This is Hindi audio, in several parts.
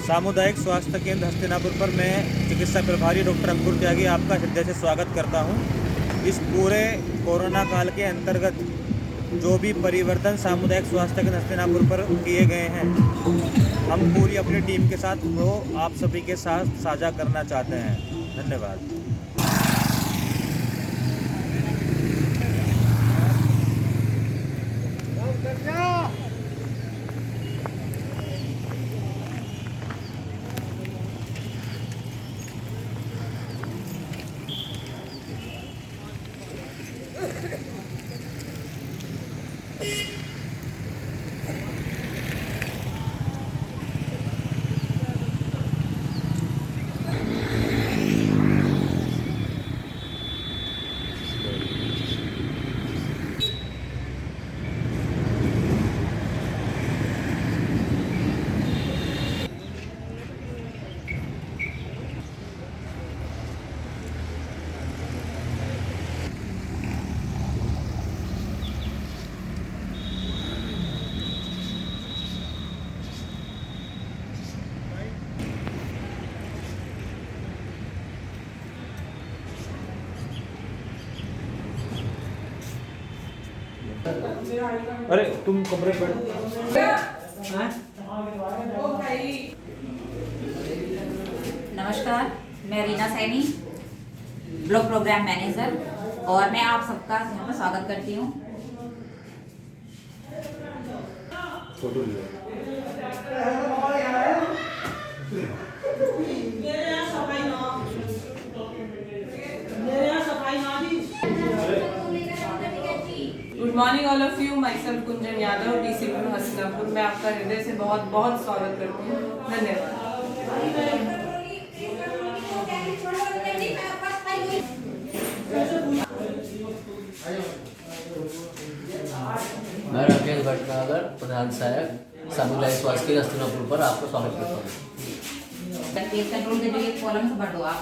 सामुदायिक स्वास्थ्य केंद्र हस्तिनापुर पर मैं चिकित्सा प्रभारी डॉक्टर अंकुर त्यागी आपका हृदय से स्वागत करता हूं। इस पूरे कोरोना काल के अंतर्गत जो भी परिवर्तन सामुदायिक स्वास्थ्य केंद्र हस्तिनापुर पर किए गए हैं, हम पूरी अपनी टीम के साथ वो आप सभी के साथ साझा करना चाहते हैं। धन्यवाद। अरे तुम कमरे पर नमस्कार, मैं Reena Saini, block programme manager, और मैं आप सबका यहाँ पर स्वागत करती हूँ। Good morning all of you. My self Kunjan Yadav, DCP Hastinapur. मैं आपका हृदय से बहुत बहुत स्वागत करती हूँ। धन्यवाद। मैं राकेश भटनागर, प्रधान सहायक सामुदायिक स्वास्थ्य केंद्र हस्तिनापुर पर आपका स्वागत करता हूँ। केस कंट्रोल के जो एक कॉलम से बढ़ो आप।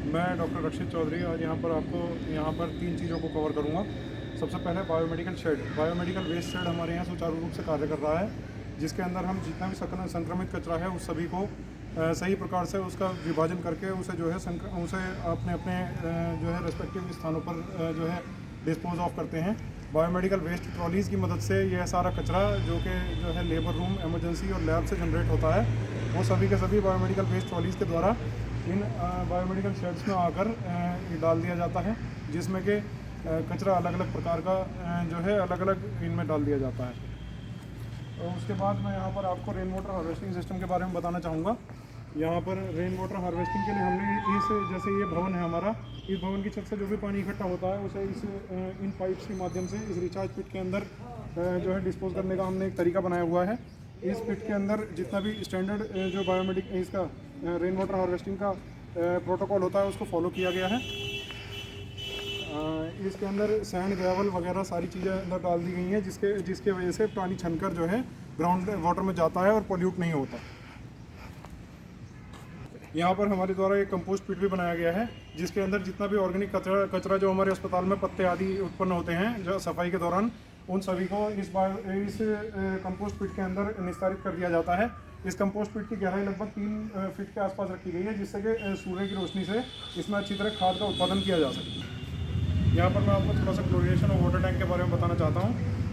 मैं डॉक्टर रक्षित चौधरी आज यहाँ पर 3 चीज़ों को कवर करूँगा। सबसे पहले biomedical shed. Biomedical waste shed हमारे यहाँ सुचारू रूप से कार्य कर रहा है, जिसके अंदर हम जितना भी संक्रमित कचरा है उस सभी को सही प्रकार से उसका विभाजन करके उसे जो है उसे अपने अपने जो है रेस्पेक्टिव स्थानों पर जो है डिस्पोज ऑफ करते हैं। बायोमेडिकल वेस्ट ट्रॉलीज़ की मदद से यह सारा कचरा जो है लेबर रूम, इमरजेंसी और लैब से जनरेट होता है, वो सभी के सभी बायोमेडिकल वेस्ट ट्रॉलीज़ के द्वारा इन बायोमेडिकल शेड्स में आकर डाल दिया जाता है, जिसमें कि कचरा अलग अलग प्रकार का जो है अलग अलग इनमें डाल दिया जाता है। और उसके बाद मैं यहाँ पर आपको रेन वाटर हार्वेस्टिंग सिस्टम के बारे में बताना चाहूँगा। यहाँ पर रेन वाटर हार्वेस्टिंग के लिए हमने जैसे ये भवन है हमारा, इस भवन की छत से जो भी पानी इकट्ठा होता है उसे इन पाइप्स के माध्यम से इस रिचार्ज पिट के अंदर जो है डिस्पोज करने का हमने एक तरीका बनाया हुआ है। इस पिट के अंदर जितना भी स्टैंडर्ड जो बायोमेडिक इसका रेन वाटर हार्वेस्टिंग का प्रोटोकॉल होता है उसको फॉलो किया गया है। इसके अंदर सैंड, ग्रेवल वगैरह सारी चीज़ें अंदर डाल दी गई हैं, जिसके वजह से पानी छनकर जो है ग्राउंड वाटर में जाता है और पोल्यूट नहीं होता। यहाँ पर हमारे द्वारा एक कंपोस्ट पिट भी बनाया गया है, जिसके अंदर जितना भी ऑर्गेनिक कचरा जो हमारे अस्पताल में पत्ते आदि उत्पन्न होते हैं जो सफाई के दौरान, उन सभी को इस कंपोस्ट पिट के अंदर निस्तारित कर दिया जाता है। इस कंपोस्ट पिट की गहराई लगभग 3 फीट के आसपास रखी गई है, जिससे कि सूर्य की रोशनी से इसमें अच्छी तरह खाद का उत्पादन किया जा सके। यहाँ पर मैं आपको थोड़ा सा क्लोरिनेशन और वाटर टैंक के बारे में बताना चाहता हूँ।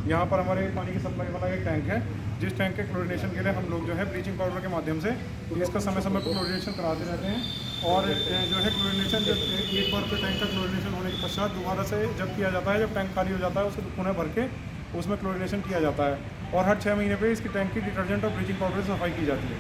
यहाँ पर हमारे पानी की सप्लाई वाला एक टैंक है, जिस टैंक के क्लोरिनेशन के लिए हम लोग जो है ब्लीचिंग पाउडर के माध्यम से इसका समय समय पर क्लोरिनेशन कराते रहते हैं। और जो है क्लोरिनेशन जब एक बार टैंक का क्लोरिनेशन होने के पश्चात दोबारा से जब किया जाता है, जब टैंक खाली हो जाता है उसे पुनः भर के उसमें क्लोरिनेशन किया जाता है। और हर 6 महीने पे इसकी टैंक की डिटर्जेंट और ब्लीचिंग पाउडर से सफाई की जाती है।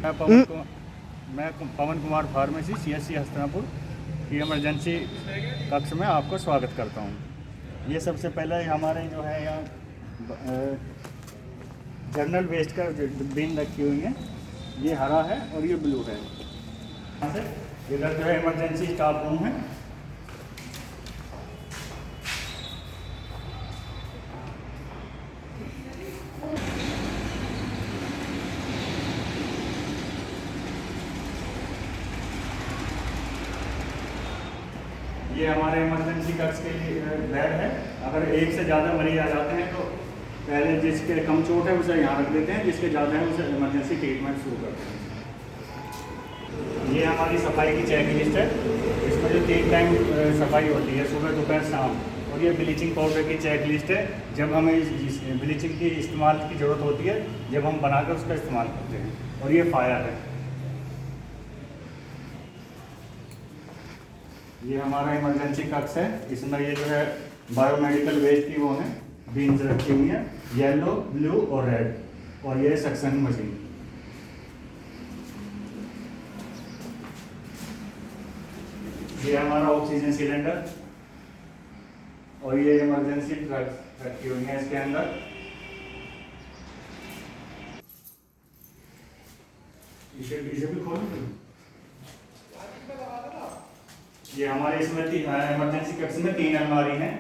मैं पवन कुमार फार्मेसी CSC हस्तिनापुर की इमरजेंसी कक्ष में आपको स्वागत करता हूँ। ये सबसे पहले हमारे जो है यहाँ जनरल वेस्ट का बिन रखी हुई है, ये हरा है और ये ब्लू है। यहाँ से इधर जो है इमरजेंसी स्टाफ रूम है। ये हमारे इमरजेंसी कक्ष के लिए बेड है। अगर एक से ज़्यादा मरीज आ जाते हैं तो पहले जिसके कम चोट है उसे यहाँ रख देते हैं, जिसके ज़्यादा है उसे इमरजेंसी ट्रीटमेंट शुरू करते हैं। ये हमारी सफाई की चेक लिस्ट है। इसमें जो 3 टाइम सफाई होती है, सुबह दोपहर शाम। और ये ब्लीचिंग पाउडर की चेक लिस्ट है। जब हमें ब्लीचिंग की इस्तेमाल की ज़रूरत होती है, जब हम बनाकर उसका इस्तेमाल करते हैं। और ये फायर है। ये हमारा इमरजेंसी कक्ष है। इसमें ये जो है बायोमेडिकल वेस्ट की वो है बीन्स रखी हुई हैं, येलो, ब्लू और रेड। और ये सक्शन मशीन। ये हमारा ऑक्सीजन सिलेंडर और ये इमरजेंसी ड्रग्स रखी हुई हैं इसके अंदर। इसे भी खोल। ये हमारे इसमें इमरजेंसी कक्ष में 3 अलमारी हैं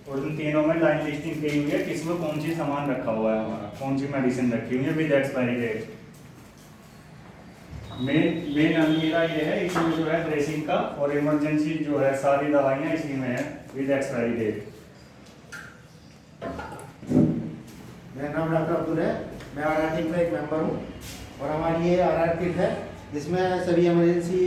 और उन तीनों में लाइन लिस्टिंग की हुई है कि इसमें कौन सी सामान रखा हुआ है, हमारा कौन सी मेडिसिन रखी हुई है विद एक्सपायरी डेट। मेन अलमीरा ये है, इसमें जो है ड्रेसिंग का और इमरजेंसी जो है सारी दवाइयाँ इसी में है विद एक्सपायरी डेट। मेरा नाम डॉक्टर अब्दुल है। मैं RR टीम का एक मेंबर हूँ और हमारी ये RR किट है जिसमें सभी इमरजेंसी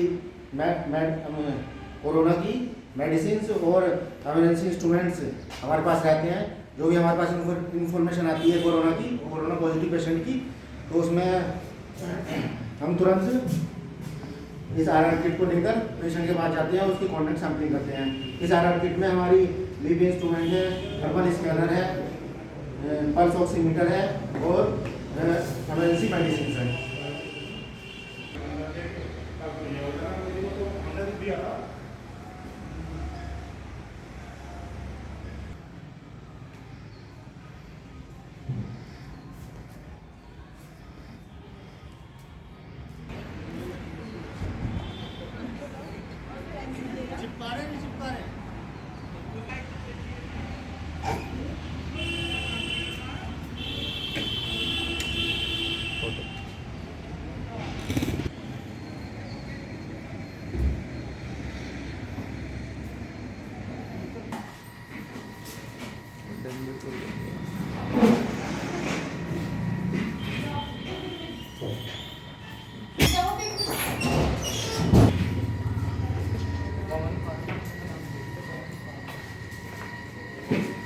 कोरोना की मेडिसिन और इमरजेंसी इंस्ट्रूमेंट्स हमारे पास रहते हैं। जो भी हमारे पास इंफॉर्मेशन आती है कोरोना की, कोरोना पॉजिटिव पेशेंट की, तो उसमें हम तुरंत इस RR किट को लेकर पेशेंट के पास जाते हैं और उसकी कॉन्टैक्ट सैंपलिंग करते हैं। इस RR किट में हमारी लिव इंस्ट्रूमेंट है, थर्मल स्कैनर है, पल्स ऑक्सीमीटर है और इमरजेंसी मेडिसिन है।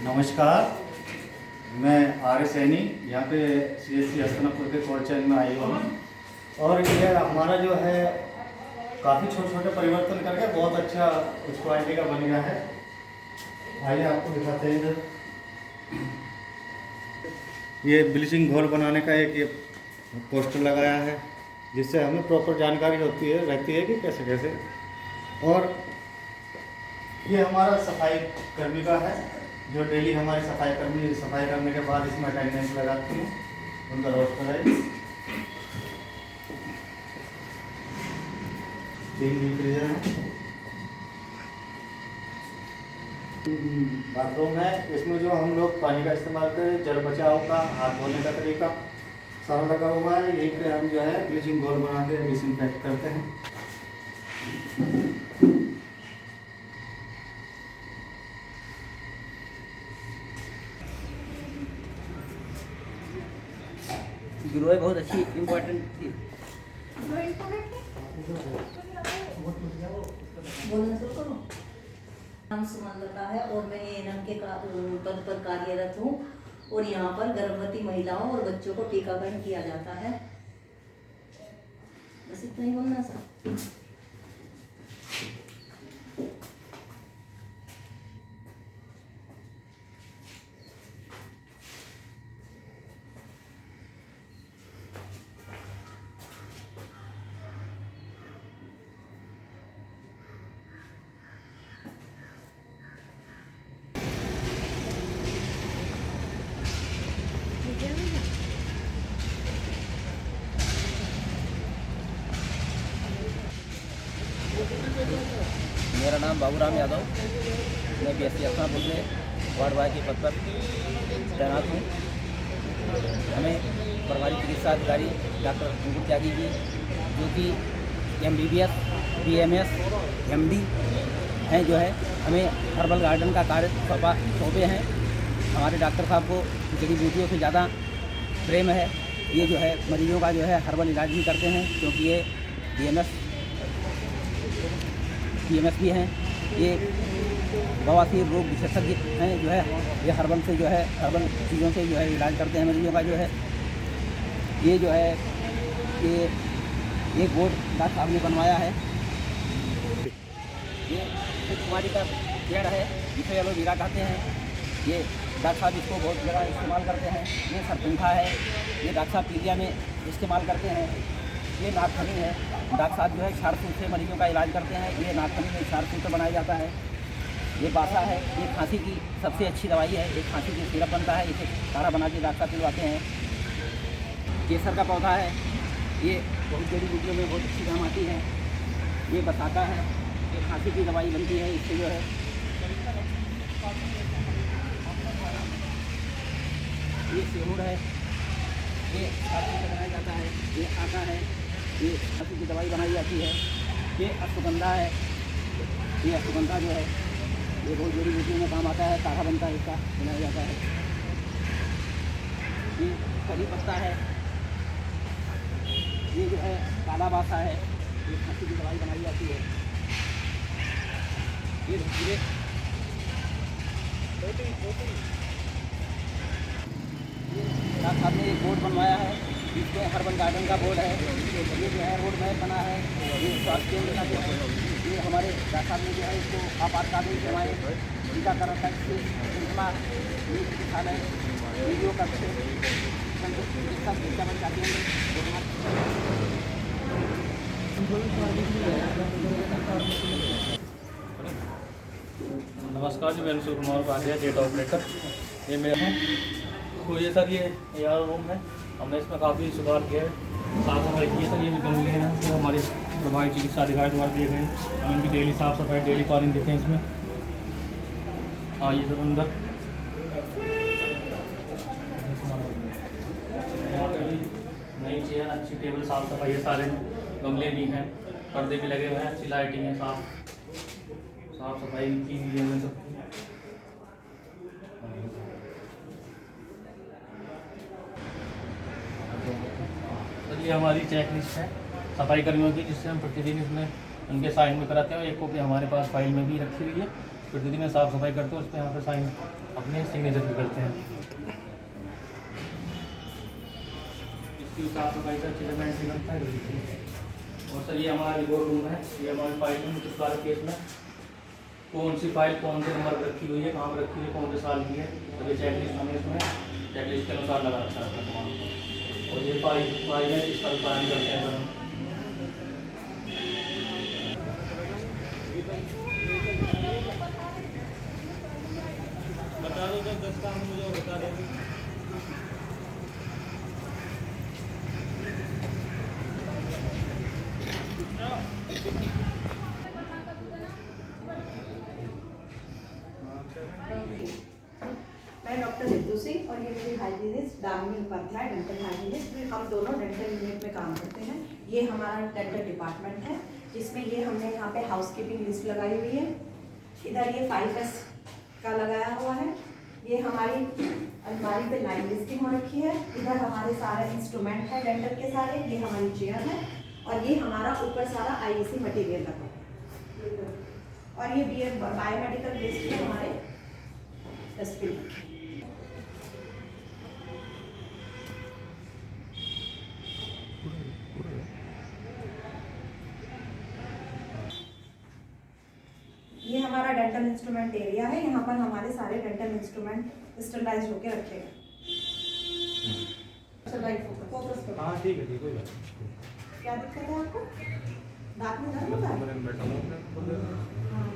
नमस्कार, मैं RS सैनी यहाँ पे CSC हस्तिनापुर के कोल्ड चेन में आई हूँ और ये हमारा जो है काफ़ी छोटे छोटे परिवर्तन करके बहुत अच्छा उस क्वालिटी का बन गया है। आइए आपको दिखाते हैं इधर। ये ब्लीचिंग घोल बनाने का एक ये पोस्टर लगाया है जिससे हमें प्रॉपर जानकारी रहती है कि कैसे कैसे। और ये हमारा सफाई कर्मी का है जो डेली हमारे सफाई कर्मी सफाई करने के बाद इसमें अटेंडेंस लगाते हैं, उनका रोस्टर है। 3 फ्रीजर है। बाथरूम है, इसमें जो हम लोग पानी का इस्तेमाल करें, जल बचाव का, हाथ धोने का तरीका सारा लगा हुआ है। यहीं पे हम जो है ब्लीचिंग घोल बना के डिसइंफेक्ट करते हैं। ग्रोए बहुत अच्छी इम्पोर्टेंट थी। नाम सुमन लता है और मैं ANM के पद पर कार्यरत हूँ और यहाँ पर गर्भवती महिलाओं और बच्चों को टीकाकरण किया जाता है। बस इतना ही बोलना सर। नाम बाबूराम यादव, मैं BSc हसनापुर में वार्ड वाई के पद पर तैनात हूँ। हमें प्रभारी चिकित्सा अधिकारी डॉक्टर अंकुर त्यागी जी, जो कि MBBS, BMS, MD हैं, जो है हमें हर्बल गार्डन का कार्य सौंपे हैं। हमारे डॉक्टर साहब को जड़ी बूटियों से ज़्यादा प्रेम है। ये जो है मरीजों का जो है हर्बल इलाज भी करते हैं, क्योंकि ये BMS भी हैं। ये बवासीर रोग विशेषज्ञ हैं, जो है ये हर्बल से जो है हर्बल चीज़ों से जो है इलाज करते हैं मरीजों का। जो है ये जो है ये एक बोर्ड डॉक्टर साहब ने बनवाया है। ये कुमारी का पेड़ है, जिसे एलोवेरा कहते हैं। ये डॉक्टर साहब इसको बहुत जगह इस्तेमाल करते हैं। ये सरपुंखा है, ये डॉक्टर साहब पीलिया में इस्तेमाल करते हैं। ये नागफनी है, डॉक्टर साहब जो है क्षारसूट से मरीजों का इलाज करते हैं। ये नागफनी में क्षारसूट बनाया जाता है। ये बासा है, ये खांसी की सबसे अच्छी दवाई है। एक खांसी की सिरप बनता है, इसे काढ़ा बना के डॉक्टर साहब पिलवाते हैं। केसर का पौधा है, ये बहुत जड़ी बूटियों में बहुत अच्छी काम आती है। ये बसाका है, ये खांसी की दवाई बनती है, इससे जो है ये सेहूर है, ये खांसी से बनाया जाता है। ये आटा है, ये खांसी की दवाई बनाई जाती है। ये अश्वगंधा है, ये अश्वगंधा जो है ये बहुत जड़ी बूटियों में काम आता है। काढ़ा बनता है, इसका बनाया जाता है। ये करी पत्ता है, ये जो है काला बासा है, ये खांसी की दवाई बनाई जाती है। ये धीरे डॉक्टर साहब ने एक बोर्ड बनवाया है, जिसमें हर्बल गार्डन का बोर्ड है। ये जो है रोड मैप बना है। ये स्वास्थ्य केंद्र का जो है ये हमारे डॉक्टर साहब ने जो है इसको आपातकालीन सेवाएँ, टीकाकरण का श्रृंखला, चिकित्सालय, वीडियो कक्ष, चिकित्सा शिक्षा बच्चा केंद्र। नमस्कार जी, मैं अनुशु कुमार पांड्या, डेटा ऑपरेटर। ये मेरा है तो ये सर ये AR रूम है। हमने इसमें काफ़ी सुधार किया है, साफ सफाई की है। सर ये भी गमले हैं तो हमारे प्रभारी चिकित्सा अधिकारी द्वारा दिए गए। हम इनकी डेली साफ सफाई, डेली पानी देते हैं इसमें। हाँ, ये सब अंदर नई चेयर, अच्छी टेबल, साफ सफाई है। सारे गमले भी हैं, पर्दे भी लगे हुए हैं, अच्छी लाइटिंग है, साफ सफाई की हुई है सब। तो ये हमारी चेक लिस्ट है सफाई कर्मियों की, जिससे हम प्रतिदिन इसमें उनके साइन में कराते हैं। एक कॉपी हमारे पास फाइल में भी रखी हुई है। प्रतिदिन में साफ सफाई करते हैं, उस पर यहाँ पर साइन अपने सिग्नेचर भी करते हैं। इसकी साफ सफाई से अच्छे से मेंटेन करता है। और सर ये हमारा रिपोर्ट रूम है। ये हमारी फाइल में कुछ सारे केस में कौन सी फाइल कौन से नंबर पर रखी हुई है, कहाँ पर रखी हुई है, कौन से साल की है, तो ये चेकलिस्ट हमें इसमें चेकलिस्ट के अनुसार लगा रखा है सामान। और ये फाइल है, इसका भी पालन करते हैं हम। बता दो जब 10 काम मुझे बता दो। मैं डॉक्टर रितु सिंह और ये मेरी hygienist Damini Upadhyay, dental hygienist. हम दोनों डेंटल यूनिट में काम करते हैं। ये हमारा डेंटल डिपार्टमेंट है, जिसमें ये हमने यहाँ पे हाउसकीपिंग लिस्ट लगाई हुई है। इधर ये 5S का लगाया हुआ है। ये हमारी अलमारी पे लाइन लिस्टिंग हो रखी है। इधर हमारे सारे इंस्ट्रूमेंट है डेंटल के सारे। ये हमारी चेयर है और ये हमारा ऊपर सारा IEC मटेरियल लगा है। और ये बायोमेडिकल वेस्ट है हमारे डस्टबिन। ये हमारा डेंटल इंस्ट्रूमेंट एरिया है। यहाँ पर हमारे सारे डेंटल इंस्ट्रूमेंट स्टरलाइज होके रखे हैं। फोकस करो। हाँ ठीक है, ठीक है। क्या दिक्कत है आपको? दांत में दर्द होता है? हाँ।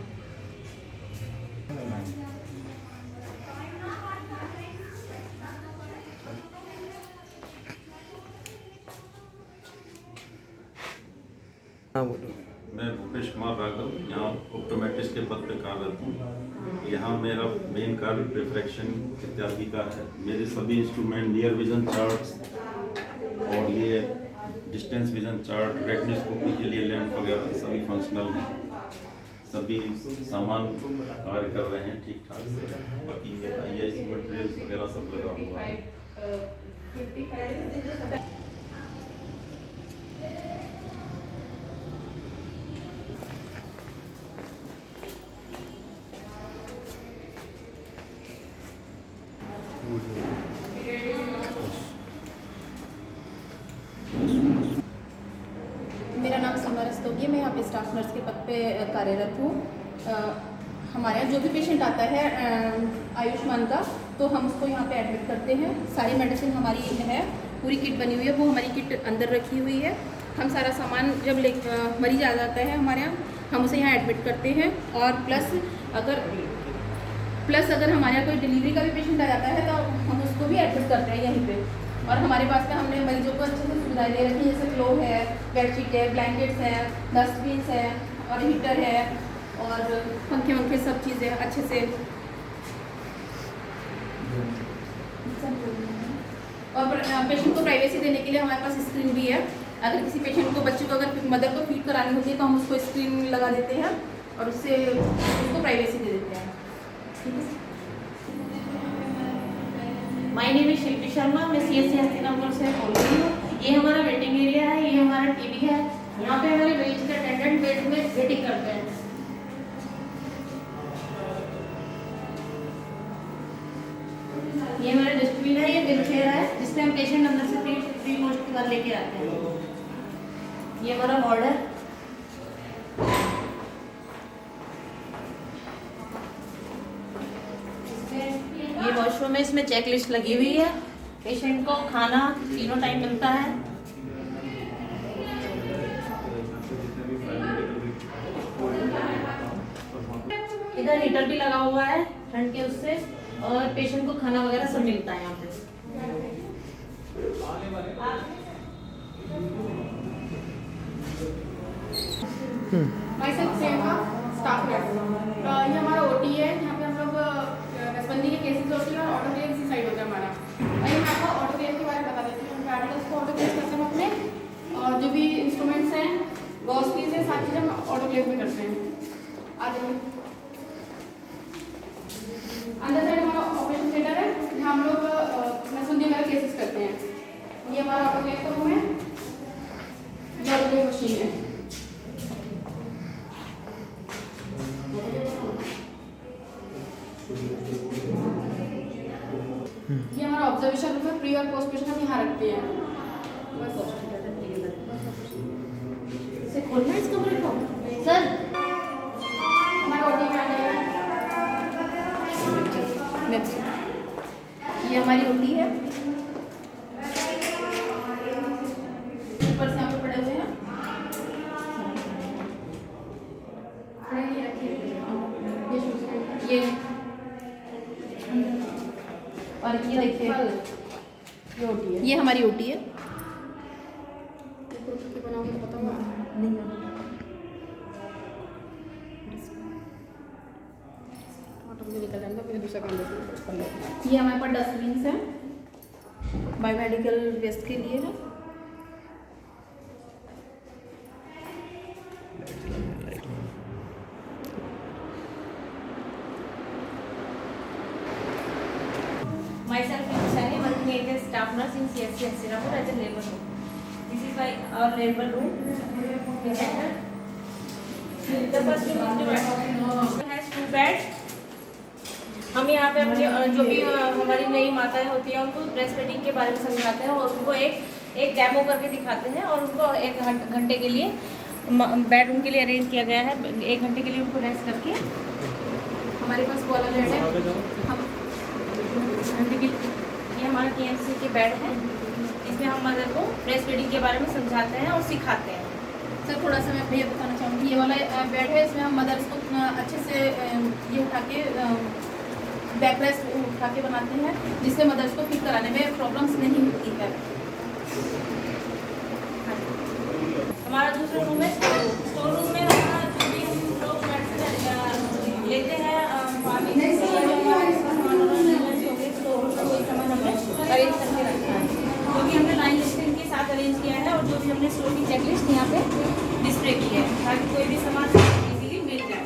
हाँ बोलो। मैं भूपेश कुमार राघव यहाँ ऑप्टोमेट्रिस्ट के पद पर कार्यरत हूँ। यहाँ मेरा मेन कार्य रिफ्रैक्शन इत्यादि का है। मेरे सभी इंस्ट्रूमेंट नियर विजन चार्ट्स और ये डिस्टेंस विजन चार्ट, रेटिनोस्कोपी के लिए लैंप वगैरह सभी फंक्शनल हैं। सभी सामान कार्य कर रहे हैं ठीक ठाक से। बाकी ये मटेरियल वगैरह सब लगा हुआ है। मेरा नाम सीमा रस्तोगी है। मैं यहाँ पे स्टाफ नर्स के पद पे कार्यरत हूँ। हमारे यहाँ जो भी पेशेंट आता है आयुष्मान का, तो हम उसको यहाँ पे एडमिट करते हैं। सारी मेडिसिन हमारी है, पूरी किट बनी हुई है, वो हमारी किट अंदर रखी हुई है। हम सारा सामान जब मरीज आ जाता है हमारे यहाँ, हम उसे यहाँ एडमिट करते हैं। और प्लस अगर हमारे यहाँ कोई डिलीवरी का भी पेशेंट आ जाता है तो हम उसको भी एडमिट करते हैं यहीं पे। और हमारे पास में हमने मरीजों को अच्छे से सुविधाएं दे रखी है, जैसे क्लो है, बेडशीट है, ब्लैंकेट्स हैं, डस्टबिन्स है और हीटर है और पंखे वंखे सब चीज़ें अच्छे से। और पेशेंट को प्राइवेसी देने के लिए हमारे पास स्क्रीन भी है। अगर किसी पेशेंट को, बच्चे को अगर मदर को फीड करानी होती है तो हम उसको स्क्रीन लगा देते हैं और उससे उसको प्राइवेसी दे देते हैं। माय नेम इज शिल्पी शर्मा। मैं CSC हस्तिनापुर से बोल रही हूँ। ये हमारा वेटिंग एरिया है, ये हमारा टीवी है। यहाँ पे हमारे वेज के अटेंडेंट वेट में वेटिंग करते हैं। ये हमारा डस्टबिन है, ये व्हील चेयर है जिसमें हम पेशेंट अंदर से फ्री मोस्ट के बाद लेके आते हैं। ये हमारा वार्ड है। ये वॉशरूम है, इसमें चेक लिस्ट लगी हुई है। पेशेंट को खाना तीनों टाइम मिलता है। इधर हीटर भी लगा हुआ है ठंड के उससे, और पेशेंट को खाना वगैरह सब मिलता है यहाँ पे। स्टाफ नर्स, ये हमारा OT है। यहाँ पे हम लोग नसबंदी के केसेस होती है और ऑटो क्लेम इसी साइड होता है हमारा। और ये मैं आपको ऑटो क्लेम के बारे में बता देती हूँ। पैराडाइज को ऑटो क्लेम करते हैं अपने, और जो भी इंस्ट्रूमेंट्स हैं, गॉस फीस है, सारी चीज़ें हम ऑटो क्लेम में करते हैं। आ जाइए। अंदर साइड हमारा ऑपरेशन थिएटर है, जहाँ हम लोग नसबंदी वगैरह केसेस करते हैं। ये हमारा ऑटो क्लेम का रूम है, ये ऑटो क्लेम मशीन है। ये हमारा ऑब्जर्वेशन रूम है। प्री और पोस्ट पेशेंट हम यहाँ रखते हैं। इसे खोलना है इस कमरे को सर। हमारा OT का है। ये हमारी OT है। ऊपर से यहाँ पे पड़े हुए हैं। ये और ये देखिए, ये हमारी OT है। ये हमारे पास डस्टबिन है, बायोमेडिकल वेस्ट के लिए है। Myself is Shani, working as a staff nurse in CSC Hastinapur as a labor room. This is our labor room. The first room has 2 beds. हम यहाँ पे अपनी जो भी हमारी नई माताएं होती हैं उनको ब्रेस्ट फीडिंग के बारे में समझाते हैं और उनको एक डेमो करके दिखाते हैं और उनको 1 घंटे के लिए बेडरूम के लिए अरेंज किया गया है। 1 घंटे के लिए उनको रेस्ट करके हमारे पास वाला बेड है। हम घंटे के ये हमारा TMC के बेड है। इसमें हम मदर को ब्रेस्ट फीडिंग के बारे में समझाते हैं और सिखाते हैं। सर थोड़ा सा मैं भैया बताना चाहूँगी, ये वाला बेड है, इसमें हम मदर्स को अच्छे से ये उठा के बैक रेस्ट उठा के बनाते हैं, जिससे मदर्स को फीड कराने में प्रॉब्लम्स नहीं होती है। हमारा दूसरा रूम है स्टोर रूम में लेते हैं फार्मिंग से कोई सामान हमने अरेंज करके रखा है, जो भी हमने लाइन लिस्ट के साथ अरेंज किया है और जो भी हमने स्टोर की चेकलिस्ट यहाँ पे डिस्प्ले की है ताकि कोई भी सामान इजीली मिल जाए।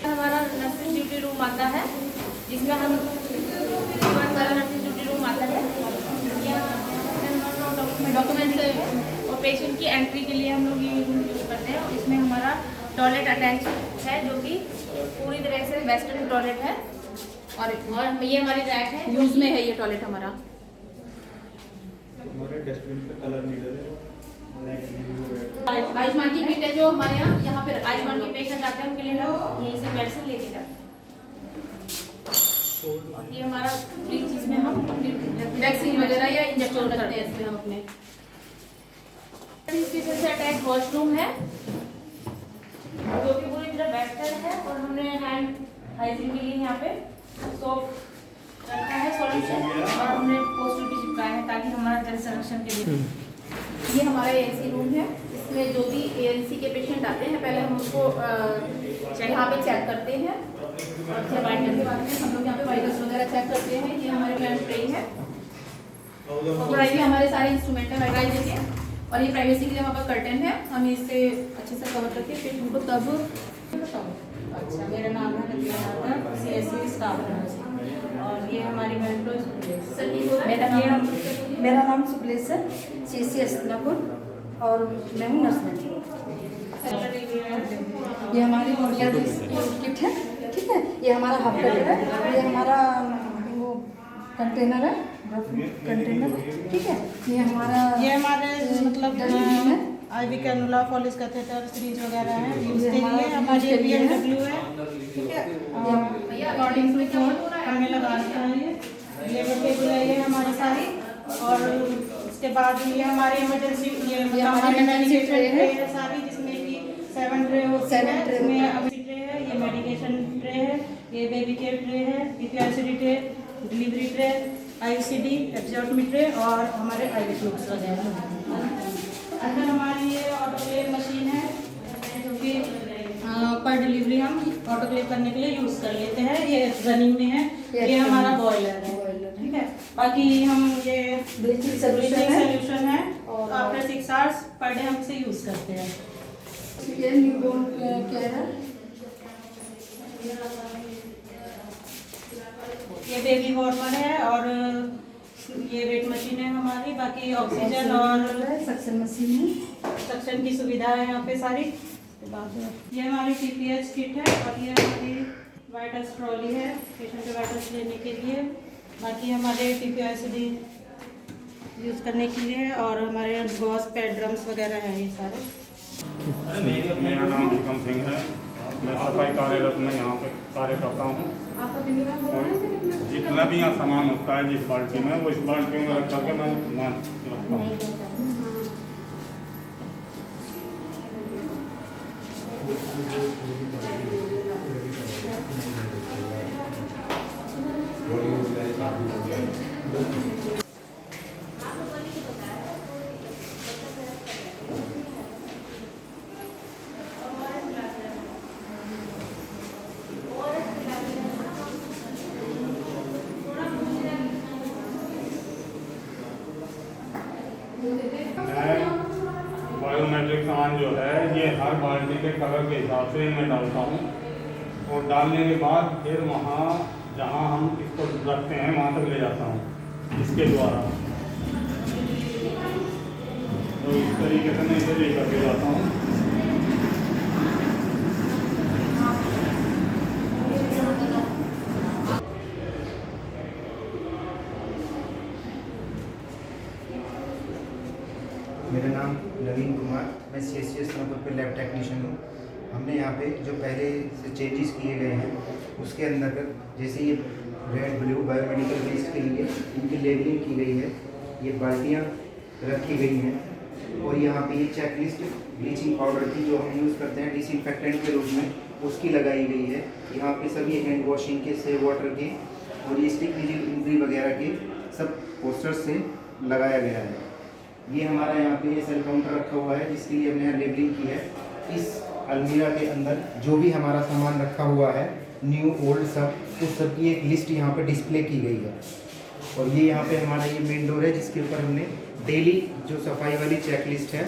हमारा नर्सिंग ड्यूटी रूम आता है जिसमें हम नर्सिंग ड्यूटी रूम आता है, डॉक्यूमेंट्स और पेशेंट की एंट्री के लिए हम लोग ये रूम यूज करते हैं। इसमें हमारा टॉयलेट अटैच है जो कि पूरी तरह से वेस्टर्न टॉयलेट है और ये हमारी रैक है, यूज में है ये टॉयलेट हमारा। हमारे डस्टबिन पे कलर नीडल है, आयुष्मान की किट है जो हमारे यहाँ पे आयुष्मान के पेशेंट आते हैं उनके लिए हम यहीं से मेडिसिन लेके जाते हैं। और ये हमारा फ्रिज जिसमें हम वैक्सीन वगैरह या इंजेक्शन करते हैं इसमें हम अपने। किचन से अटैच वॉशरूम है जो कि पूरी तरह वेस्टर्न है और हमने हैंड हाइजीन के लिए यहाँ पे सोप रखा है सॉल्यूशन और हमने पोस्टर भी चिपकाया है ताकि हमारा जल संरक्षण के लिए। ये हमारा एएनसी रूम है, इसमें जो भी एएनसी के पेशेंट आते हैं पहले हम उनको यहाँ पे चेक करते हैं और चेक करने के बाद में हम लोग यहाँ पे वायरस वगैरह चेक करते हैं। ये हमारे प्लान ट्रे है और ये हमारे सारे इंस्ट्रूमेंट है वायरस के और ये प्राइवेसी के लिए हमारे पास कर्टन है, हम इसे अच्छे से कवर करके पेशेंट को तब। अच्छा, मेरा नाम है CSC स्टाफ नर्स और ये हमारी मेट्रो मेरा नाम सुप्लेश है, CSC हस्तिनापुर और मैं हूँ नर्स में। ये हमारी किट है, ठीक है, ये हमारा हाफ कटर है, ये हमारा वो कंटेनर है, ठीक है, ये हमारा मतलब IV cannula, Foley catheter, series वगैरह है यूज़ के लिए। हमारी BMW है, ठीक है, अकॉर्डिंग टू कोड हमने लगा रखा है। ये टेबल है ये हमारी सारी और उसके बाद ये हमारी इमरजेंसी ये हमारी मेडिकेशन ट्रे है सारी जिसमें कि 7 ट्रे होती है, इसमें अभी ट्रे है, ये मेडिकेशन ट्रे है, ये बेबी केयर ट्रे है, PPICD tray, delivery tray, ICD, एब्जॉर्बमी ट्रे और हमारे IV ट्यूब्स वगैरह। अंदर हमारी ये ऑटोक्लेव मशीन है जो कि पर डिलीवरी हम ऑटोक्लेव करने के लिए यूज़ कर लेते हैं, ये रनिंग में है, ये हमारा बॉयलर है, ठीक है। बाकी हम ये ब्लीचिंग सोल्यूशन है और आफ्टर 6 आवर्स पर डे हम इसे यूज़ करते हैं। ये न्यूबॉर्न केयर है, ये बेबी वार्मर है और ये वेट मशीन है हमारी। बाकी ऑक्सीजन और सक्शन मशीन है, सक्शन की सुविधा है यहाँ पे सारी। ये हमारी TPH किट है और ये हमारी वाइटल्स ट्रॉली है पेशेंट के वाइटल्स लेने के लिए। बाकी हमारे PPICD यूज़ करने के लिए और हमारे गॉस पैड ड्रम्स वगैरह हैं ये सारे। मेरा नाम विक्रम सिंह है, मैं सफाई कार्यरत में यहाँ पे कार्य करता हूँ। जितना भी यहाँ सामान होता है जिस बाल्टी में वो इस बाल्टी में रख करके मैं सामान रखता हूँ। बायोमेट्रिक सामान जो है ये हर बाल्टी के कलर के हिसाब से मैं डालता हूँ और डालने के बाद फिर वहाँ जहाँ हम इसको रखते हैं वहाँ तक ले जाता हूँ इसके द्वारा। तो इस तरीके से मैं इसे लेकर के जाता हूँ। मेरा नाम नवीन कुमार, मैं CSC हस्तिनापुर पे लैब टेक्नीशियन हूँ। हमने यहाँ पे जो पहले से चेंजेस किए गए हैं उसके अंदर जैसे ये रेड ब्लू बायोमेडिकल वेस्ट के लिए इनकी लेबलिंग की गई है, ये बाल्टियाँ रखी गई हैं और यहाँ पे ये चेकलिस्ट ब्लीचिंग पाउडर की जो हम यूज़ करते हैं डिसइंफेक्टेंट के रूप में उसकी लगाई गई है। यहाँ पे सभी हैंड वॉशिंग के, सेव वाटर के और ये स्टिक डिलीवरी वगैरह के सब पोस्टर्स से लगाया गया है। ये हमारा यहाँ पे सेल काउंटर रखा हुआ है जिसके लिए हमने यहाँ लेबलिंग की है। इस अलमीरा के अंदर जो भी हमारा सामान रखा हुआ है, न्यू ओल्ड सब, उस सब की एक लिस्ट यहाँ पे डिस्प्ले की गई है। और ये यहाँ पे हमारा ये मेन डोर है जिसके ऊपर हमने डेली जो सफाई वाली चेक लिस्ट है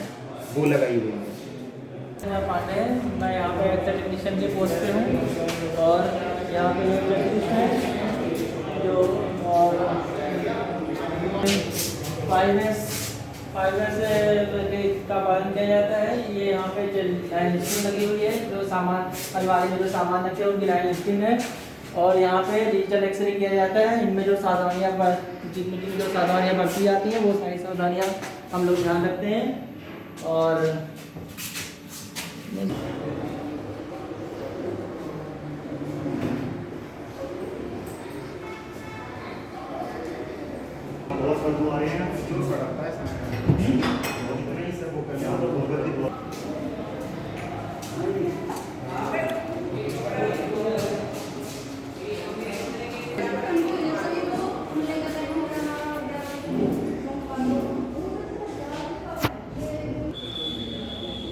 वो लगाई हुई है। पांडे, मैं यहाँ पे एक्टर टेक्नीशियन के पोस्ट पे हूँ और यहाँ पे जो चेकलिस्ट है जो और 5S का पालन किया जाता है। ये यहाँ पे लाइन लिस्टिंग लगी हुई है, जो सामान अलमारी में जो सामान रखे हैं उनकी लाइन लिस्टिंग है। और यहाँ पे डिजिटल एक्सरे किया जाता है। इनमें जो सावधानियाँ जिनमें जो सावधानियाँ बरती जाती हैं वो सारी सावधानियाँ हम लोग ध्यान रखते हैं। और बहुत बदबू आ रही है,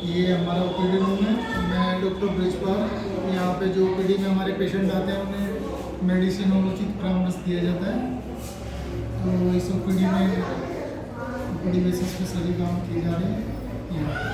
ये हमारा ओपीडी रूम है। मैं डॉक्टर ब्रिजपाल। यहाँ पे जो ओपीडी में हमारे पेशेंट आते हैं उन्हें मेडिसिन और उचित परामर्श दिया जाता है। तो इस ओपीडी में ओपीडी बेसिस पे सभी काम किए जा रहे हैं यहाँ पे।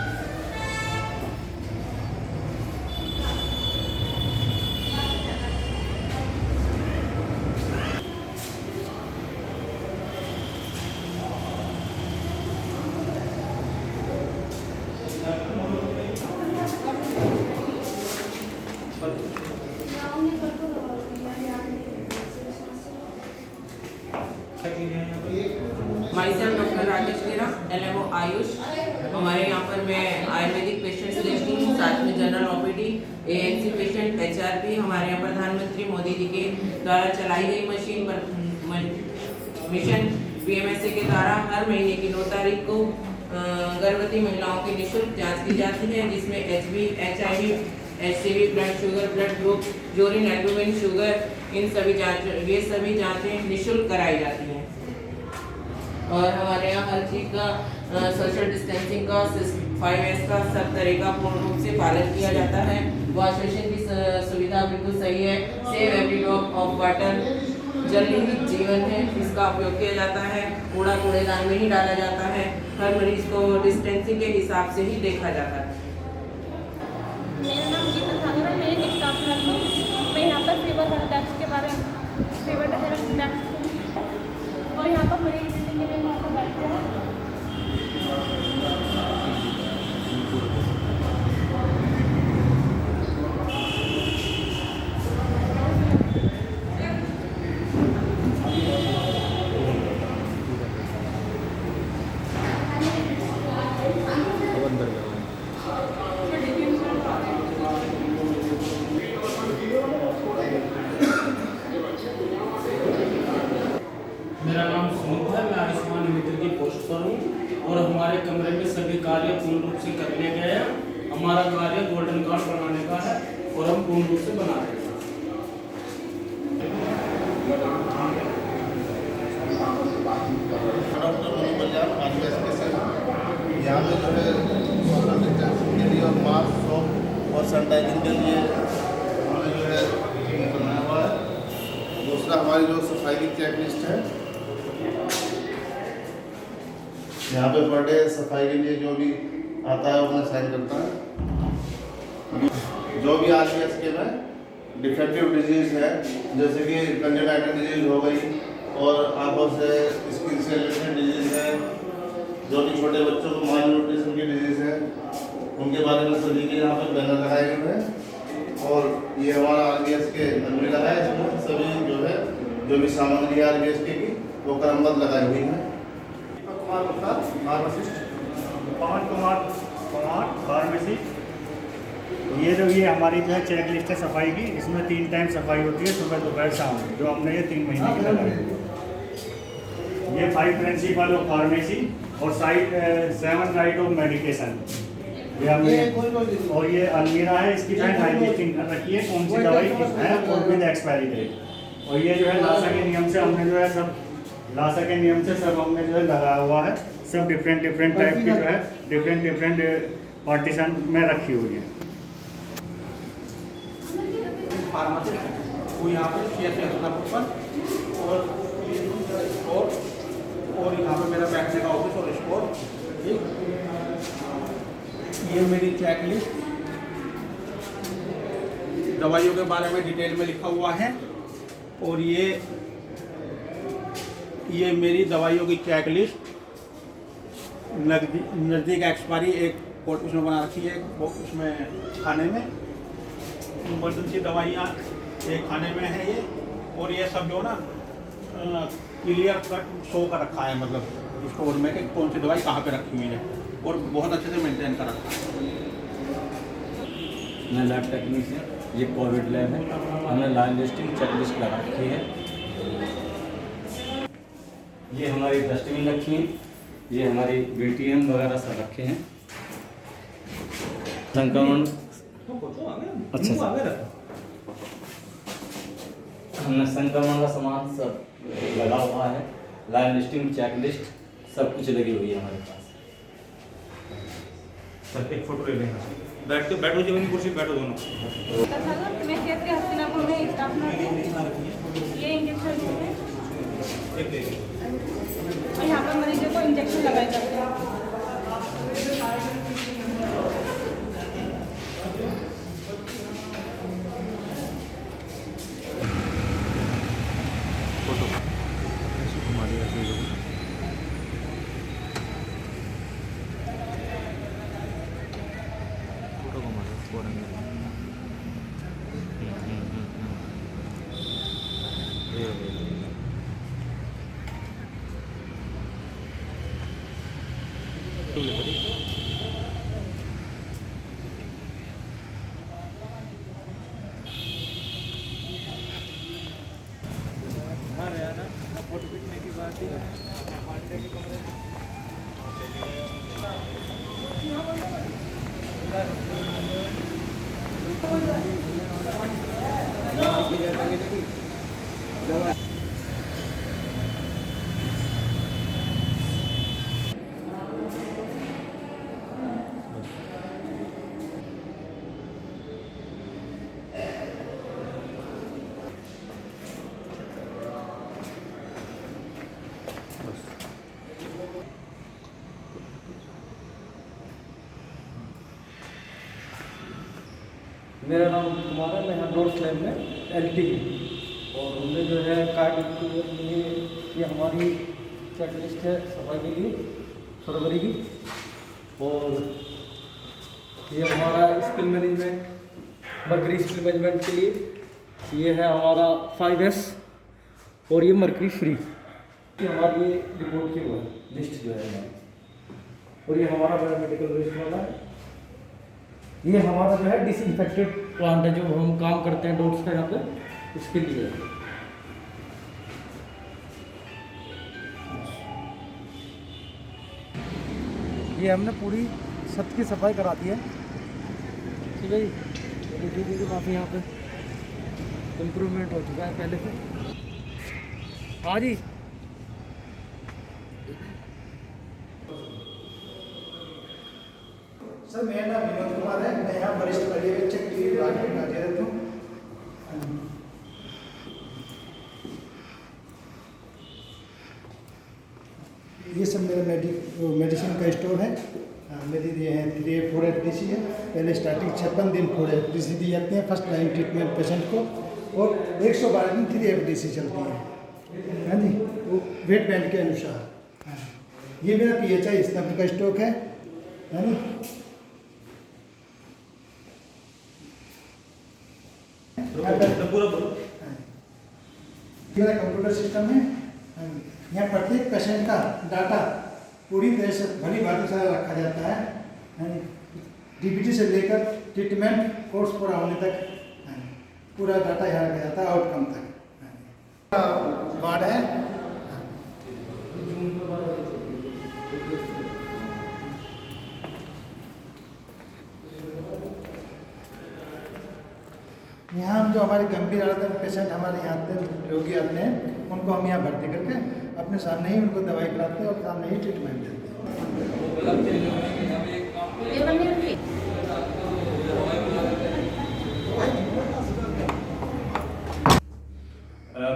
माइसेल्फ डॉक्टर राकेश मेरा LMO आयुष। हमारे यहाँ पर मैं आयुर्वेदिक पेशेंट्स देखती हूँ, साथ में general OPD, ANC patient, HRP। हमारे यहाँ प्रधानमंत्री मोदी जी के द्वारा चलाई गई मशीन पर मिशन PMSA के द्वारा हर महीने की 9 तारीख को गर्भवती महिलाओं की निःशुल्क जांच की जाती है, जिसमें HB, HIV, HCV, blood sugar, blood group, urine albumin, sugar, ये सभी जांचें निःशुल्क कराई जाती हैं। और हमारे यहाँ हर चीज़ का सोशल डिस्टेंसिंग का 5S का सब तरह का पूर्ण रूप से पालन किया जाता है। वॉश बेसिन की सुविधा बिल्कुल सही है। Save every drop of water, जल ही जीवन है, इसका उपयोग किया जाता है। कूड़ा कूड़ेदान में ही डाला जाता है। हर मरीज को डिस्टेंसिंग के हिसाब से ही देखा जाता है। मेरा नाम गीता ठाकुर है, मैं एक स्टाफ नर्स हूँ। मैं यहाँ पर फीवर हेल्थ के बारे में फीवर हेल्थ और यहाँ पर मरीज के लिए वहाँ पर बैठते हैं। मेरा नाम सुनील है, मैं आयुष्मान मित्र की पोस्ट पर हूँ और हमारे कमरे में सभी कार्य पूर्ण रूप से कर लिए गए हैं। हमारा कार्य गोल्डन कार्ड बनाने का है और हम पूर्ण रूप से बना रहे हैं। यहाँ पे जो है सोशल डिस्टेंसिंग के लिए और मास्क, सोप और सैनिटाइजिंग के लिए हमने जो है बनाया हुआ है। दूसरा हमारी जो सफाई की चेक लिस्ट है, यहाँ पे पर डे सफाई के लिए जो भी आता है उसमें साइन करता है। जो भी RBS के में डिफेक्टिव डिजीज़ है, जैसे कि कंजक्टिवाइटिस डिजीज़ हो गई और आंखों से स्किन से रिलेटेड डिजीज़ है, जो कि छोटे बच्चों को माल न्यूट्रिशन की डिजीज़ है, उनके बारे में सभी के यहाँ पर बैनर लगाए गए हैं। और ये हमारा RBS के अलमीरा है, इसमें सभी जो है जो भी सामग्री है RBS की वो क्रमबद्ध लगाई हुई है। कुमार गुप्ता, फार्मासिस्ट। पवन कुमार फार्मेसिस्ट। ये हमारी जो है चेक लिस्ट है सफाई की। इसमें 3 टाइम सफाई होती है, सुबह दोपहर शाम, जो हमने ये 3 महीने की लगाई है। ये 5 प्रिंसिपल ऑफ फार्मेसी और 7 राइट ऑफ मेडिकेशन, ये हमने। और ये अलमीरा है, इसकी जो है टाइम लिस्टिंग कर रखी है, कौन सी दवाई है और विद एक्सपायरी डेट। और ये जो है लासा के नियम से हमने जो है सब लासा के नियम से सब हमने जो है लगाया हुआ है। सब डिफरेंट टाइप की जो है डिफरेंट पार्टीशन में रखी हुई है। फार्मासिस्ट वो यहाँ पे CSC हसनापुर पर और यहाँ पे मेरा बैठने का ऑफिस और स्टोर। ठीक, ये मेरी चेक लिस्ट दवाइयों के बारे में डिटेल में लिखा हुआ है। और ये मेरी दवाइयों की चेक लिस्ट नज़दीक एक्सपायरी एक कोट उसमें बना रखी है, वो उसमें खाने में इमरजेंसी दवाइयाँ एक खाने में है ये। और ये सब जो ना क्लियर कट शो कर रखा है, मतलब स्टोर में कि कौन सी दवाई कहाँ पे रखी हुई है और बहुत अच्छे से मेंटेन कर रखा है। मैं लैब टेक्नीशियन, ये कोविड लैब है, हमने लाइन लिस्टिंग चेक लिस्ट लगा रखी है। ये हमारी डस्टबिन रखी है, ये हमारी BTM वगैरह सब रखे हैं। संक्रमण अच्छा हमने संक्रमण का सामान सब लगा हुआ है, लाइन लिस्टिंग चेक लिस्ट सब कुछ लगी हुई है हमारे पास। सर एक फोटो ले लेंगे, बैठो जीवन की कुर्सी बैठो दोनों। मैं CSC हस्तिनापुर में स्टाफ नर्स हूं। ये इंजेक्शन है और यहाँ पर मरीजों को इंजेक्शन लगाए जाते हैं। मेरा नाम कुमार है, मैं यहाँ डोर स्लैब में LT और उनमें जो है कार्ड के लिए ये हमारी चेक लिस्ट है सफाई के लिए फरवरी की। और ये हमारा skill management mercury skill management के लिए ये है हमारा 5S और ये मर्करी फ्री, ये हमारी ये रिपोर्ट की वो है लिस्ट जो है हमारी। और ये हमारा बायोमेडिकल वेस्ट वाला है, ये हमारा जो है डिसइंफेक्टेड प्लांट है जो हम काम करते हैं डॉग्स का यहाँ पे, उसके लिए। ये हमने पूरी छत की सफाई करा दी है। ठीक है जी, देखिए काफ़ी यहाँ पे इम्प्रूवमेंट हो चुका है पहले से। हाँ जी, सर मेरा नाम विनोद कुमार है, मैं यहाँ वरिष्ठ पर्यवेक्षक के लिए विभाग में कार्यरत हूँ। ये सब मेरा मेडिसिन का स्टोर है। मेरी ये है 3 FDC है। पहले स्टार्टिंग 56 दिन 4 FDC दी जाती है फर्स्ट लाइन ट्रीटमेंट पेशेंट को, और 112 दिन 3 FDC चलती है। हाँ जी, वो वेट बैंड के अनुसार। ये मेरा PHI स्तंभ का स्टॉक है ना। मेरा कंप्यूटर सिस्टम है, यहाँ प्रत्येक पेशेंट का डाटा पूरी तरह से भली भांति से रखा जाता है। DBT से लेकर ट्रीटमेंट कोर्स पूरा होने तक पूरा डाटा यहाँ रखा जाता है, आउटकम तक। वार्ड है, यहाँ हम जो हमारे गंभीर हालत पेशेंट हमारे यहाँ आते रोगी आते हैं, उनको हम यहाँ भर्ती करके अपने सामने ही उनको दवाई कराते हैं और सामने ही ट्रीटमेंट देते हैं।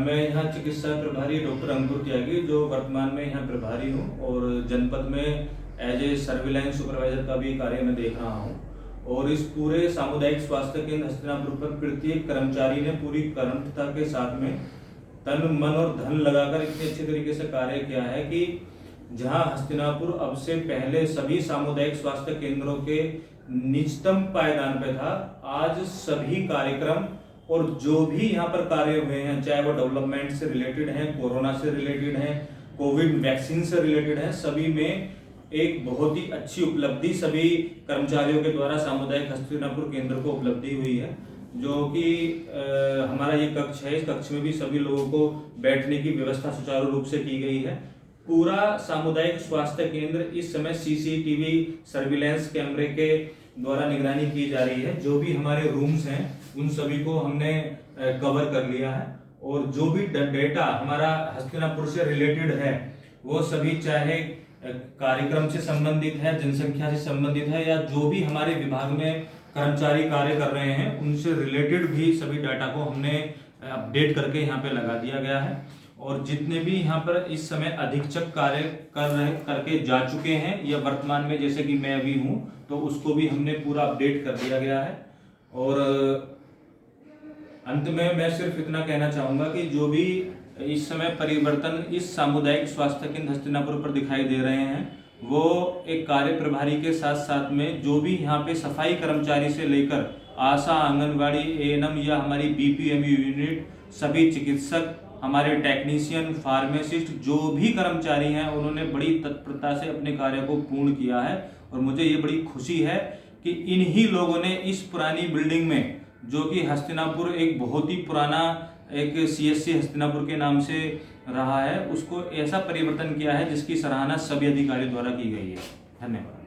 मैं यहाँ चिकित्सा प्रभारी डॉक्टर अंकुर त्यागी, जो वर्तमान में यहाँ प्रभारी हूँ और जनपद में एज ए सर्विलांस सुपरवाइजर का भी कार्य मैं देख रहा हूँ। और इस पूरे सामुदायिक स्वास्थ्य केंद्र हस्तिनापुर पर प्रत्येक कर्मचारी ने पूरी कर्मठता के साथ में तन मन और धन लगाकर इतने अच्छे तरीके से कार्य किया है कि जहां हस्तिनापुर अब से पहले सभी सामुदायिक स्वास्थ्य केंद्रों के निचतम पायदान पे था, आज सभी कार्यक्रम और जो भी यहाँ पर कार्य हुए हैं, चाहे वो डेवलपमेंट से रिलेटेड हैं, कोरोना से रिलेटेड हैं, कोविड वैक्सीन से रिलेटेड हैं, सभी में एक बहुत ही अच्छी उपलब्धि सभी कर्मचारियों के द्वारा सामुदायिक हस्तिनापुर केंद्र को उपलब्धि हुई है। जो कि हमारा ये कक्ष है, इस कक्ष में भी सभी लोगों को बैठने की व्यवस्था सुचारू रूप से की गई है। पूरा सामुदायिक स्वास्थ्य केंद्र इस समय सीसीटीवी सर्विलांस कैमरे के द्वारा निगरानी की जा रही है। जो भी हमारे रूम्स हैं उन सभी को हमने कवर कर लिया है और जो भी डेटा हमारा हस्तिनापुर से रिलेटेड है वो सभी, चाहे कार्यक्रम से संबंधित है, जनसंख्या से संबंधित है, या जो भी हमारे विभाग में कर्मचारी कार्य कर रहे हैं उनसे रिलेटेड भी सभी डाटा को हमने अपडेट करके यहाँ पे लगा दिया गया है। और जितने भी यहाँ पर इस समय अधीक्षक कार्य करके जा चुके हैं या वर्तमान में जैसे कि मैं अभी हूँ, तो उसको भी हमने पूरा अपडेट कर दिया गया है। और अंत में मैं सिर्फ इतना कहना चाहूँगा कि जो भी इस समय परिवर्तन इस सामुदायिक स्वास्थ्य केंद्र हस्तिनापुर पर दिखाई दे रहे हैं, वो एक कार्य प्रभारी के साथ साथ में जो भी यहाँ पे सफाई कर्मचारी से लेकर आशा, आंगनवाड़ी, एएनएम या हमारी बीपीएमयू यूनिट, सभी चिकित्सक, हमारे टेक्नीशियन, फार्मासिस्ट, जो भी कर्मचारी हैं उन्होंने बड़ी तत्परता से अपने कार्य को पूर्ण किया है। और मुझे ये बड़ी खुशी है कि इन्हीं लोगों ने इस पुरानी बिल्डिंग में, जो कि हस्तिनापुर एक बहुत ही पुराना एक सीएससी हस्तिनापुर के नाम से रहा है, उसको ऐसा परिवर्तन किया है जिसकी सराहना सभी अधिकारियों द्वारा की गई है। धन्यवाद।